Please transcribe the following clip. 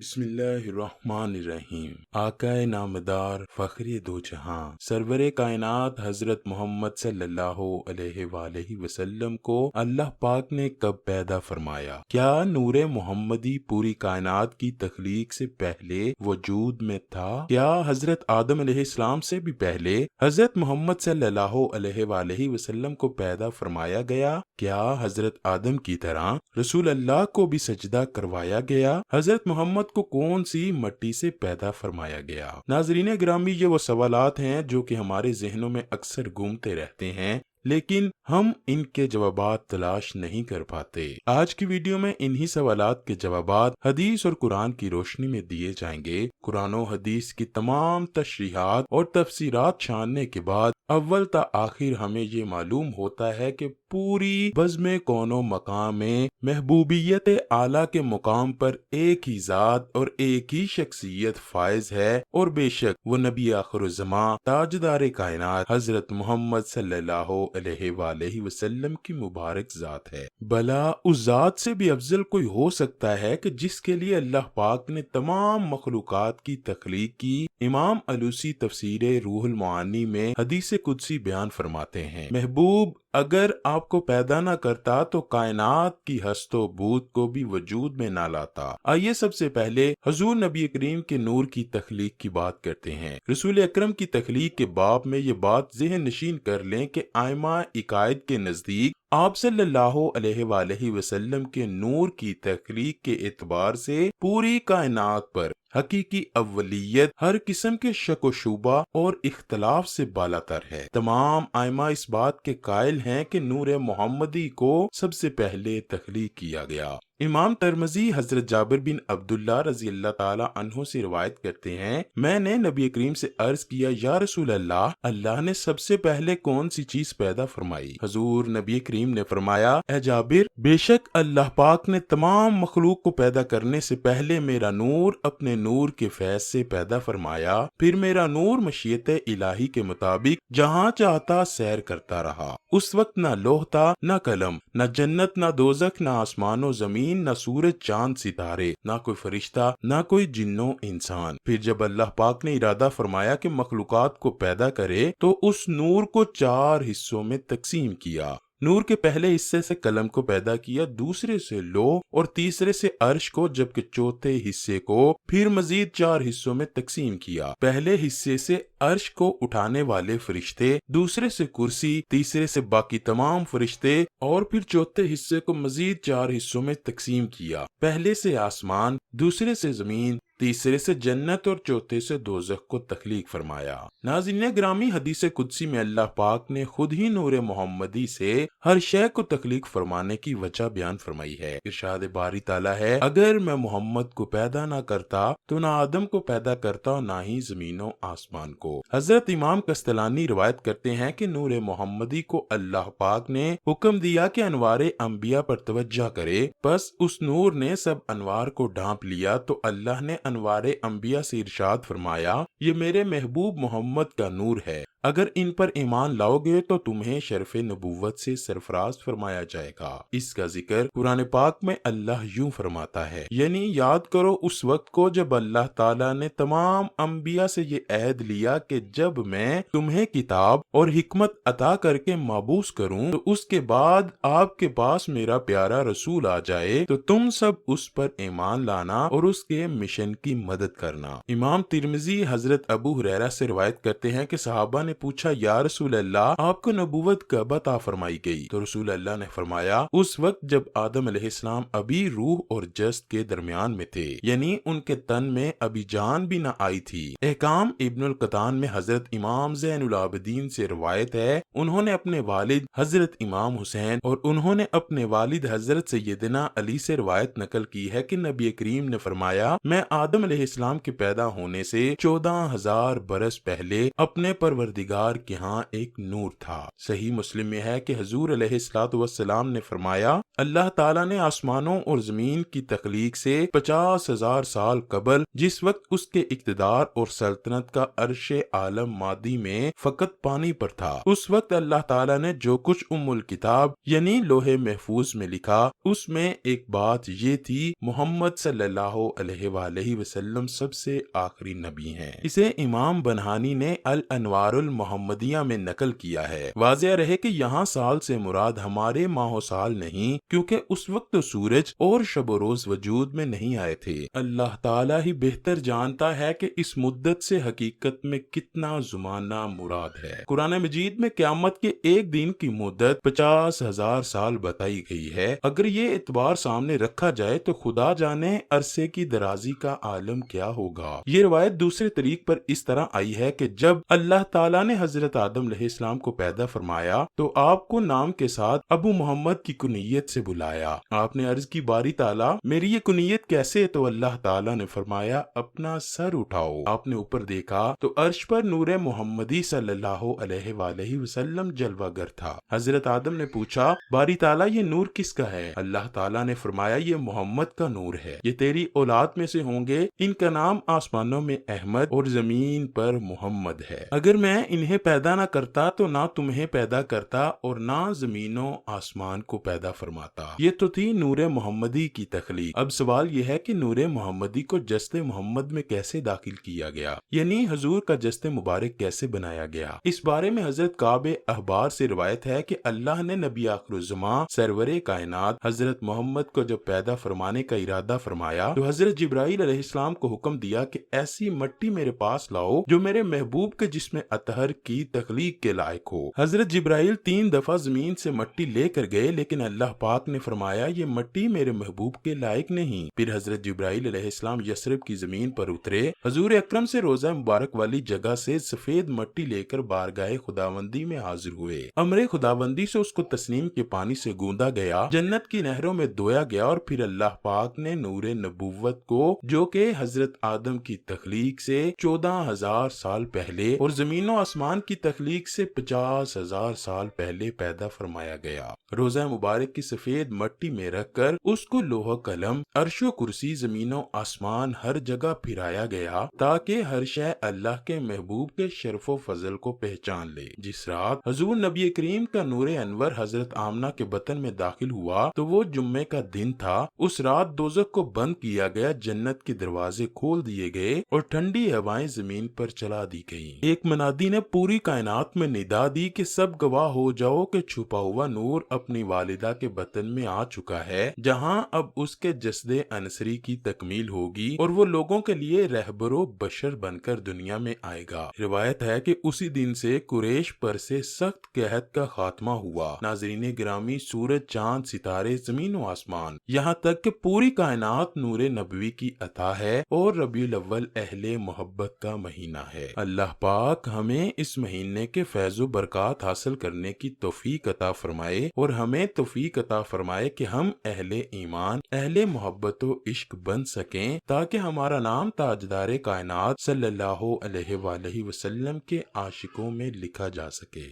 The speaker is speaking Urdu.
بسم اللہ الرحمن الرحیم۔ آقائے نامدار فخر دو جہاں سرور کائنات حضرت محمد صلی اللہ علیہ وآلہ وسلم کو اللہ پاک نے کب پیدا فرمایا؟ کیا نور محمدی پوری کائنات کی تخلیق سے پہلے وجود میں تھا؟ کیا حضرت آدم علیہ السلام سے بھی پہلے حضرت محمد صلی اللہ علیہ وآلہ وسلم کو پیدا فرمایا گیا؟ کیا حضرت آدم کی طرح رسول اللہ کو بھی سجدہ کروایا گیا؟ حضرت محمد کو کون سی مٹی سے پیدا فرمایا گیا؟ ناظرین گرامی، یہ وہ سوالات ہیں جو کہ ہمارے ذہنوں میں اکثر گھومتے رہتے ہیں، لیکن ہم ان کے جوابات تلاش نہیں کر پاتے۔ آج کی ویڈیو میں انہی سوالات کے جوابات حدیث اور قرآن کی روشنی میں دیے جائیں گے۔ قرآن و حدیث کی تمام تشریحات اور تفسیرات چھاننے کے بعد اول تا آخر ہمیں یہ معلوم ہوتا ہے کہ پوری بزم کون و مقام میں محبوبیت اعلیٰ کے مقام پر ایک ہی ذات اور ایک ہی شخصیت فائز ہے، اور بے شک وہ نبی آخر الزمان تاجدار کائنات حضرت محمد صلی اللہ علیہ وآلہ وسلم کی مبارک ذات ہے۔ بھلا اس ذات سے بھی افضل کوئی ہو سکتا ہے کہ جس کے لیے اللہ پاک نے تمام مخلوقات کی تخلیق کی؟ امام علوسی تفسیر روح المعانی میں حدیث قدسی بیان فرماتے ہیں، محبوب اگر آپ کو پیدا نہ کرتا تو کائنات کی ہست و بود کو بھی وجود میں نہ لاتا۔ آئیے سب سے پہلے حضور نبی کریم کے نور کی تخلیق کی بات کرتے ہیں۔ رسول اکرم کی تخلیق کے باب میں یہ بات ذہن نشین کر لیں کہ ائمہ عقائد کے نزدیک آپ صلی اللہ علیہ وآلہ وسلم کے نور کی تخلیق کے اعتبار سے پوری کائنات پر حقیقی اولیت ہر قسم کے شک و شبہ اور اختلاف سے بالا تر ہے۔ تمام ائمہ اس بات کے قائل ہیں کہ نور محمدی کو سب سے پہلے تخلیق کیا گیا۔ امام ترمذی حضرت جابر بن عبداللہ رضی اللہ تعالی عنہ سے روایت کرتے ہیں، میں نے نبی کریم سے عرض کیا، یا رسول اللہ، اللہ نے سب سے پہلے کون سی چیز پیدا فرمائی؟ حضور نبی کریم نے فرمایا، اے جابر، بے شک اللہ پاک نے تمام مخلوق کو پیدا کرنے سے پہلے میرا نور اپنے نور کے فیض سے پیدا فرمایا، پھر میرا نور مشیت الہی کے مطابق جہاں چاہتا سیر کرتا رہا۔ اس وقت نہ لوح تھا، نہ قلم، نہ جنت، نہ دوزخ، نہ آسمان و زمین، نہ سورج چاند ستارے، نہ کوئی فرشتہ، نہ کوئی جن و انسان۔ پھر جب اللہ پاک نے ارادہ فرمایا کہ مخلوقات کو پیدا کرے تو اس نور کو 4 حصوں میں تقسیم کیا۔ نور کے پہلے حصے سے قلم کو پیدا کیا، دوسرے سے لوح اور تیسرے سے عرش کو، جبکہ چوتھے حصے کو پھر مزید 4 حصوں میں تقسیم کیا۔ پہلے حصے سے عرش کو اٹھانے والے فرشتے، دوسرے سے کرسی، تیسرے سے باقی تمام فرشتے، اور پھر چوتھے حصے کو مزید 4 حصوں میں تقسیم کیا۔ پہلے سے آسمان، دوسرے سے زمین، تیسرے سے جنت اور چوتھے سے دوزخ کو تخلیق فرمایا۔ ناظرین گرامی، حدیث قدسی میں اللہ پاک نے خود ہی نور محمدی سے ہر شے کو تخلیق فرمانے کی وجہ بیان فرمائی ہے۔ ارشاد باری تعالیٰ ہے، اگر میں محمد کو پیدا نہ کرتا تو نہ آدم کو پیدا کرتا اور نہ ہی زمین و آسمان کو۔ حضرت امام قسطلانی روایت کرتے ہیں کہ نور محمدی کو اللہ پاک نے حکم دیا کہ انوار انبیاء پر توجہ کرے، پس اس نور نے سب انوار کو ڈھانپ لیا تو اللہ نے انوار انبیاء سے ارشاد فرمایا، یہ میرے محبوب محمد کا نور ہے، اگر ان پر ایمان لاؤ گے تو تمہیں شرف نبوت سے سرفراز فرمایا جائے گا۔ اس کا ذکر قرآن پاک میں اللہ یوں فرماتا ہے، یعنی یاد کرو اس وقت کو جب اللہ تعالیٰ نے تمام انبیاء سے یہ عہد لیا کہ جب میں تمہیں کتاب اور حکمت عطا کر کے مابوس کروں تو اس کے بعد آپ کے پاس میرا پیارا رسول آ جائے تو تم سب اس پر ایمان لانا اور اس کے مشن کی مدد کرنا۔ امام ترمذی حضرت ابو ہریرہ سے روایت کرتے ہیں کہ صحابہ نے پوچھا، یا رسول اللہ، آپ کو نبوت کب عطا فرمائی گئی؟ تو رسول اللہ نے فرمایا، اس وقت جب آدم علیہ السلام ابھی روح اور جسد کے درمیان میں تھے، یعنی ان کے تن میں ابھی جان بھی نہ آئی تھی۔ احکام ابن القطان میں حضرت امام زین العابدین سے روایت ہے، انہوں نے اپنے والد حضرت امام حسین اور انہوں نے اپنے والد حضرت سیدنا علی سے روایت نقل کی ہے کہ نبی کریم نے فرمایا، میں آدم علیہ السلام کے پیدا ہونے سے 14,000 برس پہلے اپنے پروردگار پروردگار کے ہاں ایک نور تھا۔ صحیح مسلم میں ہے کہ حضور علیہ الصلوۃ والسلام نے فرمایا، اللہ تعالیٰ نے آسمانوں اور زمین کی تخلیق سے 50,000 سال قبل، جس وقت اس کے اقتدار اور سلطنت کا عرش عالم مادی میں فقط پانی پر تھا، اس وقت اللہ تعالیٰ نے جو کچھ الکتاب یعنی لوح محفوظ میں لکھا، اس میں ایک بات یہ تھی، محمد صلی اللہ علیہ وآلہ وسلم سب سے آخری نبی ہیں۔ اسے امام بنہانی نے الانوار المحمدیہ میں نقل کیا ہے۔ واضح رہے کہ یہاں سال سے مراد ہمارے ماہ و سال نہیں، کیونکہ اس وقت تو سورج اور شب و روز وجود میں نہیں آئے تھے۔ اللہ تعالیٰ ہی بہتر جانتا ہے کہ اس مدت سے حقیقت میں کتنا زمانہ مراد ہے۔ قرآن مجید میں قیامت کے ایک دن کی مدت 50,000 سال بتائی گئی ہے۔ اگر یہ اعتبار سامنے رکھا جائے تو خدا جانے عرصے کی درازی کا عالم کیا ہوگا۔ یہ روایت دوسرے طریق پر اس طرح آئی ہے کہ جب اللہ تعالیٰ نے حضرت آدم علیہ السلام کو پیدا فرمایا تو آپ کو نام کے ساتھ ابو محمد کی کنیت سے بلایا۔ آپ نے عرض کی، باری تعالیٰ میری یہ کنیت کیسے؟ تو اللہ تعالیٰ نے فرمایا، اپنا سر اٹھاؤ۔ آپ نے اوپر دیکھا تو عرش پر نور محمدی صلی اللہ علیہ وآلہ وسلم جلوہ گر تھا۔ حضرت آدم نے پوچھا، باری تعالیٰ یہ نور کس کا ہے؟ اللہ تعالیٰ نے فرمایا، یہ محمد کا نور ہے، یہ تیری اولاد میں سے ہوں گے، ان کا نام آسمانوں میں احمد اور زمین پر محمد ہے۔ اگر میں انہیں پیدا نہ کرتا تو نہ تمہیں پیدا کرتا اور نہ زمین و آسمان کو پیدا فرماتا۔ یہ تو تھی نور محمدی کی تخلیق۔ اب سوال یہ ہے کہ نور محمدی کو جسد محمد میں کیسے داخل کیا گیا، یعنی حضور کا جسد مبارک کیسے بنایا گیا؟ اس بارے میں حضرت کعب احبار سے روایت ہے کہ اللہ نے نبی آخر الزماں سرور کائنات حضرت محمد کو جب پیدا فرمانے کا ارادہ فرمایا تو حضرت جبرائیل علیہ السلام کو حکم دیا کہ ایسی مٹی میرے پاس لاؤ جو میرے محبوب کے جسم اطہر کی تخلیق کے لائق ہو۔ حضرت جبرائیل 3 دفعہ زمین سے مٹی لے کر گئے، لیکن اللہ پاک نے فرمایا یہ مٹی میرے محبوب کے لائق نہیں۔ پھر حضرت جبرائیل علیہ السلام یثرب کی زمین پر اترے، حضور اکرم سے روضہ مبارک والی جگہ سے سفید مٹی لے کر بارگاہ خداوندی میں حاضر ہوئے۔ امر خداوندی سے اس کو تسنیم کے پانی سے گوندا گیا، جنت کی نہروں میں دھویا گیا، اور پھر اللہ پاک نے نور نبوت کو جو کہ حضرت آدم کی تخلیق سے 14,000 سال پہلے اور زمین و آسمان کی تخلیق سے 50,000 سال پہلے پیدا فرمایا گیا، روضہ مبارک کی سفید مٹی میں رکھ کر اس کو لوح قلم، عرش و کرسی، زمین و آسمان ہر جگہ پھرایا گیا تاکہ ہر شے اللہ کے محبوب کے شرف و فضل کو پہچان لے۔ جس رات حضور نبی کریم کا نور انور حضرت آمنہ کے بطن میں داخل ہوا تو وہ جمعے کا دن تھا۔ اس رات دوزخ کو بند کیا گیا، جنت کے دروازے کھول دیے گئے اور ٹھنڈی ہوائیں زمین پر چلا دی گئیں۔ ایک منادی نے پوری کائنات میں ندا دی کہ سب گواہ ہو جاؤ کہ چھپا ہوا نور اپنی والدہ کے بطن میں آ چکا ہے، جہاں اب اس کے جسد انصری کی تکمیل ہوگی اور وہ لوگوں کے لیے رہبر و بشر بن کر دنیا میں آئے گا۔ روایت ہے کہ اسی دن سے قریش پر سے سخت قحط کا خاتمہ ہوا۔ ناظرین گرامی، سورج، چاند، ستارے، زمین و آسمان، یہاں تک کہ پوری کائنات نور نبوی کی عطا ہے اور ربیع الاول اہل محبت کا مہینہ ہے۔ اللہ پاک ہمیں اس مہینے کے فیض و برکات حاصل کرنے کی توفیق عطا فرمائے اور ہمیں توفیق عطا فرمائے کہ ہم اہل ایمان، اہل محبت و عشق بن سکیں تاکہ ہمارا نام تاجدار کائنات صلی اللہ علیہ وآلہ وسلم کے عاشقوں میں لکھا جا سکے۔